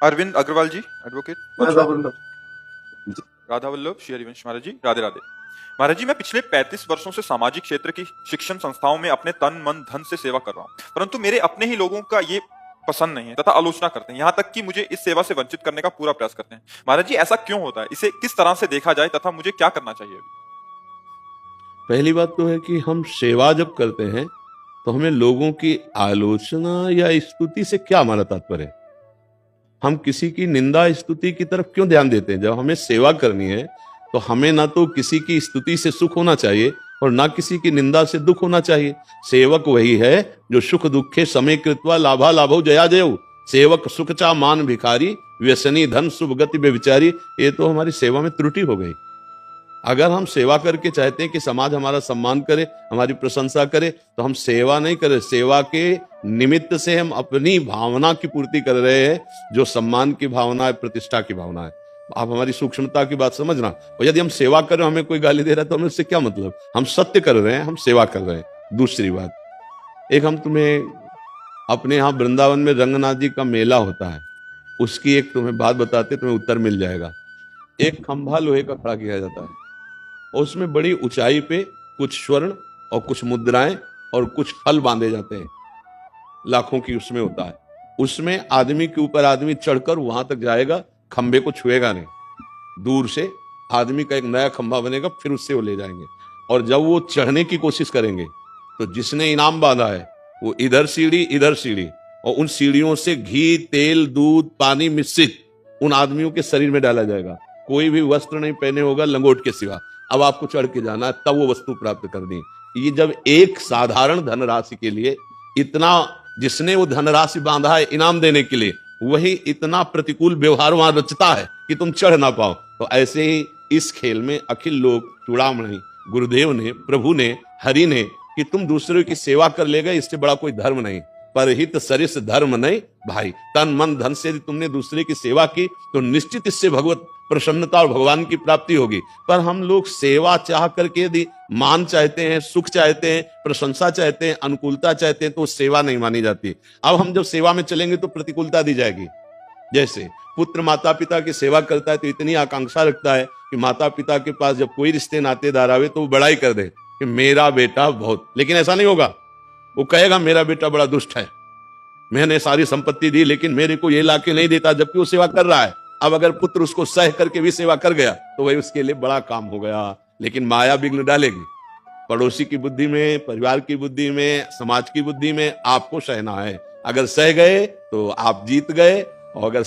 अरविंद अग्रवाल जी, advocate Radha Vallabh Shri Harivansh महाराज जी, राधे राधे। महाराज जी, मैं पिछले 35 वर्षों से सामाजिक क्षेत्र की शिक्षण संस्थाओं में अपने तन मन धन से सेवा कर रहा हूँ, परंतु मेरे अपने ही लोगों का ये पसंद नहीं है तथा आलोचना करते हैं, यहाँ तक कि मुझे इस सेवा से वंचित करने का पूरा प्रयास करते हैं। महाराज जी, ऐसा क्यों होता है? इसे किस तरह से देखा जाए तथा मुझे क्या करना चाहिए? पहली बात तो है कि हम सेवा जब करते हैं तो हमें लोगों की आलोचना या स्तुति से क्या हमारा तात्पर्य है? हम किसी की निंदा स्तुति की तरफ क्यों ध्यान देते हैं? जब हमें सेवा करनी है तो हमें ना तो किसी की स्तुति से सुख होना चाहिए और ना किसी की निंदा से दुख होना चाहिए। सेवक वही है जो सुख दुखे समय कृत्वा लाभा लाभो जया जयऊ। सेवक सुख चा मान भिखारी, व्यसनी धन शुभ गति बेविचारी। ये तो हमारी सेवा में त्रुटि हो गई। अगर हम सेवा करके चाहते हैं कि समाज हमारा सम्मान करे, हमारी प्रशंसा करे, तो हम सेवा नहीं करें। सेवा के निमित्त से हम अपनी भावना की पूर्ति कर रहे हैं, जो सम्मान की भावना है, प्रतिष्ठा की भावना है। आप हमारी सूक्ष्मता की बात समझना। और यदि हम सेवा कर रहे हैं, हमें कोई गाली दे रहा है तो हमें उससे क्या मतलब? हम सत्य कर रहे हैं, हम सेवा कर रहे हैं। दूसरी बात, एक हम तुम्हें अपने यहाँ वृंदावन में रंगनाथ जी का मेला होता है, उसकी एक तुम्हें बात बताते, तुम्हें उत्तर मिल जाएगा। एक खंभा लोहे का खड़ा किया जाता है और उसमें बड़ी ऊंचाई पे कुछ स्वर्ण और कुछ मुद्राएं और कुछ फल बांधे जाते हैं। लाखों की उसमें होता है। उसमें आदमी के ऊपर आदमी चढ़कर वहां तक जाएगा, खंभे को छुएगा नहीं। दूर से आदमी का एक नया खंभा बनेगा, फिर उससे वो ले जाएंगे। और जब वो चढ़ने की कोशिश करेंगे तो जिसने इनाम बांधा है वो इधर सीढ़ी इधर सीढ़ी, और उन सीढ़ियों से घी तेल दूध पानी मिश्रित उन आदमियों के शरीर में डाला जाएगा। कोई भी वस्त्र नहीं पहने होगा लंगोट के सिवा। अब आपको चढ़ के जाना है, तब वो वस्तु प्राप्त करनी है। ये जब एक साधारण धनराशि के लिए इतना, जिसने वो धनराशि बांधा है इनाम देने के लिए, वही इतना प्रतिकूल व्यवहार वहां रचता है कि तुम चढ़ ना पाओ। तो ऐसे ही इस खेल में अखिल लोग चूड़ामणि गुरुदेव ने, प्रभु ने, हरि ने, कि तुम दूसरों की सेवा कर ले गए, इससे बड़ा कोई धर्म नहीं। परहित सरिस धर्म नहीं भाई। तन मन धन से यदि तुमने दूसरे की सेवा की तो निश्चित इससे भगवत प्रसन्नता और भगवान की प्राप्ति होगी। पर हम लोग सेवा चाह करके यदि मान चाहते हैं, सुख चाहते हैं, प्रशंसा चाहते हैं, अनुकूलता चाहते हैं, तो सेवा नहीं मानी जाती। अब हम जब सेवा में चलेंगे तो प्रतिकूलता दी जाएगी। जैसे पुत्र माता पिता की सेवा करता है तो इतनी आकांक्षा रखता है कि माता पिता के पास जब कोई रिश्ते नातेदार आवे तो वो बड़ाई कर दे कि मेरा बेटा बहुत, लेकिन ऐसा नहीं होगा। वो कहेगा मेरा बेटा बड़ा दुष्ट है, मैंने सारी संपत्ति दी लेकिन मेरे को ये लाके नहीं देता, जबकि वो सेवा कर रहा है। अब अगर पुत्र उसको सह करके भी सेवा कर गया तो वही उसके लिए बड़ा काम हो गया। लेकिन माया विघ्न डालेगी। पड़ोसी की बुद्धि में, परिवार की बुद्धि में, समाज की बुद्धि में आपको सहना है। अगर सह गए तो आप जीत गए, और अगर